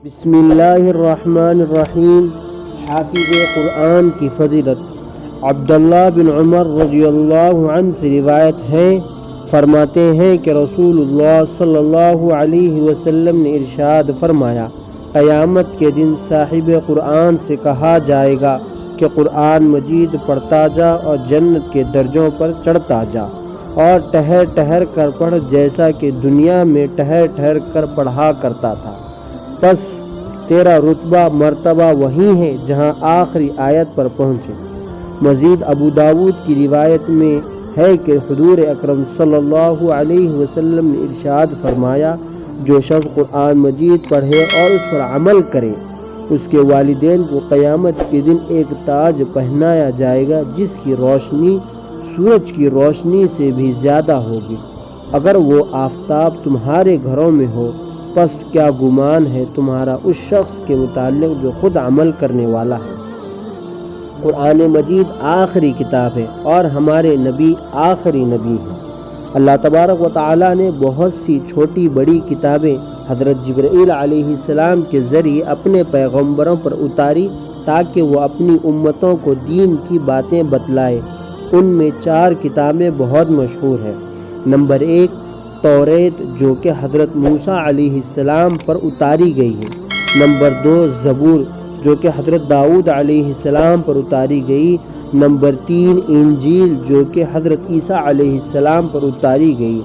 بسم اللہ الرحمن الرحیم۔ حافظ قرآن کی فضیلت عبداللہ بن عمر رضی اللہ عنہ سے روایت ہے، فرماتے ہیں کہ رسول اللہ صلی اللہ علیہ وسلم نے ارشاد فرمایا، قیامت کے دن صاحب قرآن سے کہا جائے گا کہ قرآن مجید پڑھتا جا اور جنت کے درجوں پر چڑھتا جا، اور ٹھہر ٹھہر کر پڑھ جیسا کہ دنیا میں ٹھہر ٹھہر کر پڑھا کرتا تھا، بس تیرا رتبہ مرتبہ وہی ہے جہاں آخری آیت پر پہنچے۔ مزید ابو داود کی روایت میں ہے کہ حضور اکرم صلی اللہ علیہ وسلم نے ارشاد فرمایا، جو شخص قرآن مجید پڑھے اور اس پر عمل کرے، اس کے والدین کو قیامت کے دن ایک تاج پہنایا جائے گا جس کی روشنی سورج کی روشنی سے بھی زیادہ ہوگی، اگر وہ آفتاب تمہارے گھروں میں ہو، پس کیا گمان ہے تمہارا اس شخص کے متعلق جو خود عمل کرنے والا ہے۔ قرآن مجید آخری کتاب ہے اور ہمارے نبی آخری نبی ہیں۔ اللہ تبارک و تعالیٰ نے بہت سی چھوٹی بڑی کتابیں حضرت جبرائیل علیہ السلام کے ذریعے اپنے پیغمبروں پر اتاری تاکہ وہ اپنی امتوں کو دین کی باتیں بتلائے۔ ان میں 4 کتابیں بہت مشہور ہیں۔ نمبر 1 توریت، جو کہ حضرت موسیٰ علیہ السلام پر اتاری گئی ہے۔ نمبر 2 زبور، جو کہ حضرت داؤد علیہ السلام پر اتاری گئی۔ نمبر 3 انجیل، جو کہ حضرت عیسیٰ علیہ السلام پر اتاری گئی۔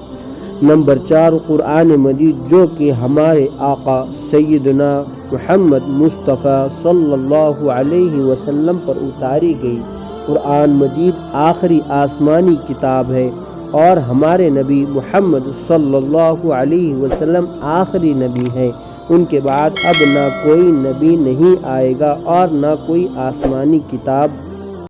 نمبر 4 قرآن مجید، جو کہ ہمارے آقا سیدنا محمد مصطفیٰ صلی اللہ علیہ وسلم پر اتاری گئی۔ قرآن مجید آخری آسمانی کتاب ہے اور ہمارے نبی محمد صلی اللہ علیہ وسلم آخری نبی ہیں۔ ان کے بعد اب نہ کوئی نبی نہیں آئے گا اور نہ کوئی آسمانی کتاب